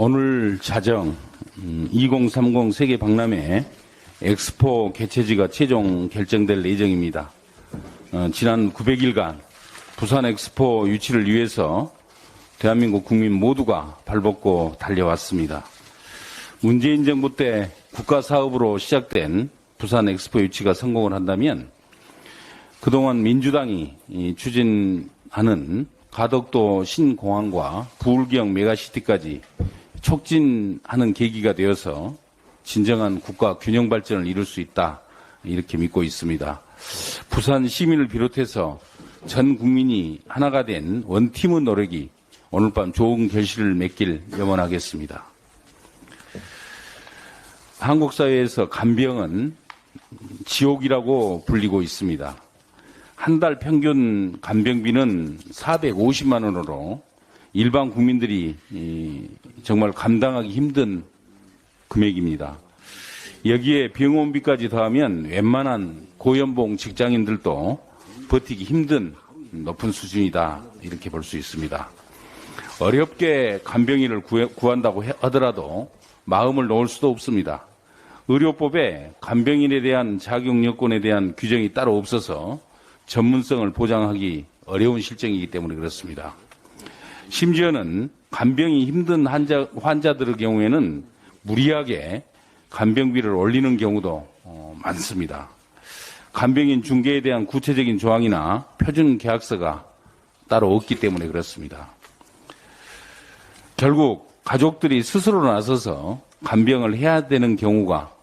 오늘 자정 2030 세계 박람회 엑스포 개최지가 최종 결정될 예정입니다. 지난 900일간 부산 엑스포 유치를 위해서 대한민국 국민 모두가 발벗고 달려왔습니다. 문재인 정부 때 국가사업으로 시작된 부산 엑스포 유치가 성공을 한다면 그동안 민주당이 추진하는 가덕도 신공항과 부울경 메가시티까지 촉진하는 계기가 되어서 진정한 국가 균형 발전을 이룰 수 있다, 이렇게 믿고 있습니다. 부산 시민을 비롯해서 전 국민이 하나가 된 원팀의 노력이 오늘 밤 좋은 결실을 맺길 염원하겠습니다. 한국 사회에서 간병은 지옥이라고 불리고 있습니다. 한 달 평균 간병비는 450만 원으로 일반 국민들이 정말 감당하기 힘든 금액입니다. 여기에 병원비까지 더하면 웬만한 고연봉 직장인들도 버티기 힘든 높은 수준이다, 이렇게 볼 수 있습니다. 어렵게 간병인을 구한다고 하더라도 마음을 놓을 수도 없습니다. 의료법에 간병인에 대한 자격 여건에 대한 규정이 따로 없어서 전문성을 보장하기 어려운 실정이기 때문에 그렇습니다. 심지어는 간병이 힘든 환자들의 경우에는 무리하게 간병비를 올리는 경우도 많습니다. 간병인 중개에 대한 구체적인 조항이나 표준 계약서가 따로 없기 때문에 그렇습니다. 결국 가족들이 스스로 나서서 간병을 해야 되는 경우가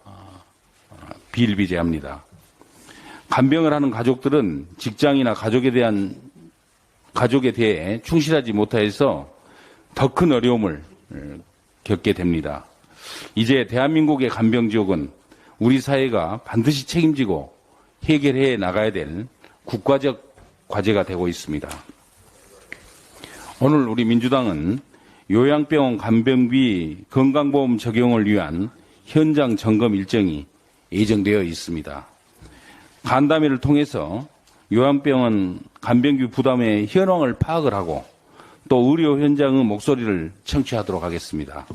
비일비재합니다. 간병을 하는 가족들은 직장이나 가족에 대해 충실하지 못해서 더 큰 어려움을 겪게 됩니다. 이제 대한민국의 간병지옥은 우리 사회가 반드시 책임지고 해결해 나가야 될 국가적 과제가 되고 있습니다. 오늘 우리 민주당은 요양병원 간병비 건강보험 적용을 위한 현장 점검 일정이 예정되어 있습니다. 간담회를 통해서 요양병원 간병비 부담의 현황을 파악을 하고 또 의료 현장의 목소리를 청취하도록 하겠습니다.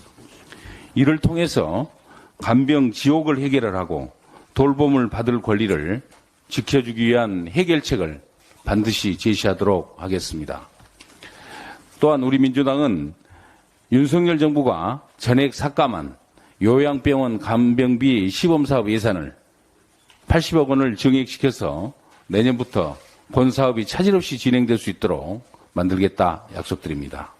이를 통해서 간병 지옥을 해결을 하고 돌봄을 받을 권리를 지켜주기 위한 해결책을 반드시 제시하도록 하겠습니다. 또한 우리 민주당은 윤석열 정부가 전액 삭감한 요양병원 간병비 시범사업 예산을 80억 원을 증액시켜서 내년부터 본 사업이 차질 없이 진행될 수 있도록 만들겠다 약속드립니다.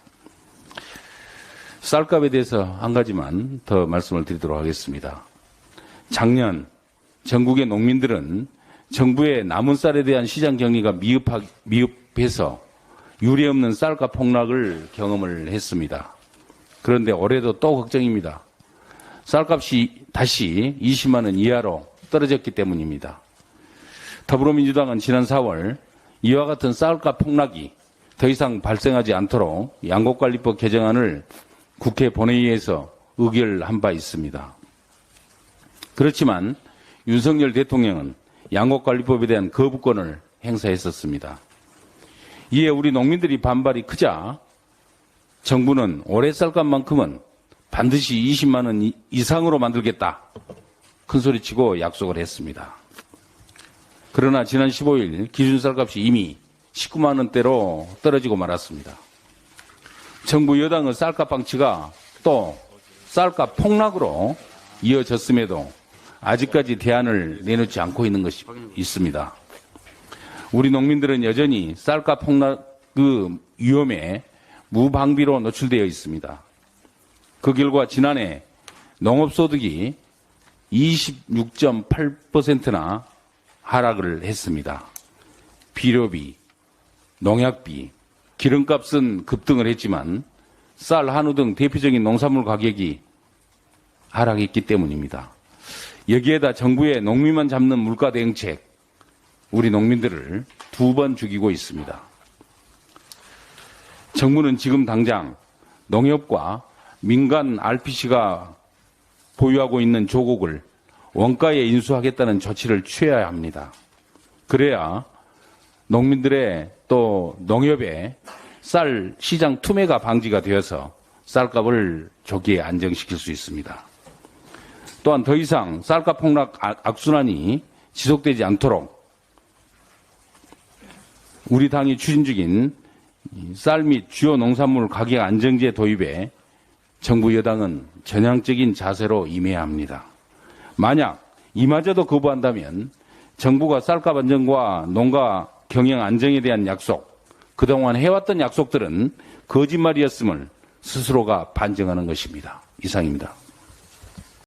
쌀값에 대해서 한 가지만 더 말씀을 드리도록 하겠습니다. 작년 전국의 농민들은 정부의 남은 쌀에 대한 시장 격리가 미흡해서 유례없는 쌀값 폭락을 경험을 했습니다. 그런데 올해도 또 걱정입니다. 쌀값이 다시 20만 원 이하로 떨어졌기 때문입니다. 더불어민주당은 지난 4월 이와 같은 쌀값 폭락이 더 이상 발생하지 않도록 양곡관리법 개정안을 국회 본회의에서 의결한 바 있습니다. 그렇지만 윤석열 대통령은 양곡관리법에 대한 거부권을 행사했었습니다. 이에 우리 농민들이 반발이 크자 정부는 올해 쌀값만큼은 반드시 20만 원 이상으로 만들겠다, 큰소리치고 약속을 했습니다. 그러나 지난 15일 기준쌀값이 이미 19만 원대로 떨어지고 말았습니다. 정부 여당의 쌀값 방치가 또 쌀값 폭락으로 이어졌음에도 아직까지 대안을 내놓지 않고 있는 것이 있습니다. 우리 농민들은 여전히 쌀값 폭락 그 위험에 무방비로 노출되어 있습니다. 그 결과 지난해 농업소득이 26.8%나 하락을 했습니다. 비료비, 농약비, 기름값은 급등을 했지만 쌀, 한우 등 대표적인 농산물 가격이 하락했기 때문입니다. 여기에다 정부의 농민만 잡는 물가 대응책, 우리 농민들을 두 번 죽이고 있습니다. 정부는 지금 당장 농협과 민간 RPC가 보유하고 있는 조곡을 원가에 인수하겠다는 조치를 취해야 합니다. 그래야 농민들의 또 농협의 쌀 시장 투매가 방지가 되어서 쌀값을 조기에 안정시킬 수 있습니다. 또한 더 이상 쌀값 폭락 악순환이 지속되지 않도록 우리 당이 추진 중인 쌀 및 주요 농산물 가격 안정제 도입에 정부 여당은 전향적인 자세로 임해야 합니다. 만약 이마저도 거부한다면 정부가 쌀값 안정과 농가 경영 안정에 대한 약속, 그동안 해왔던 약속들은 거짓말이었음을 스스로가 반증하는 것입니다. 이상입니다.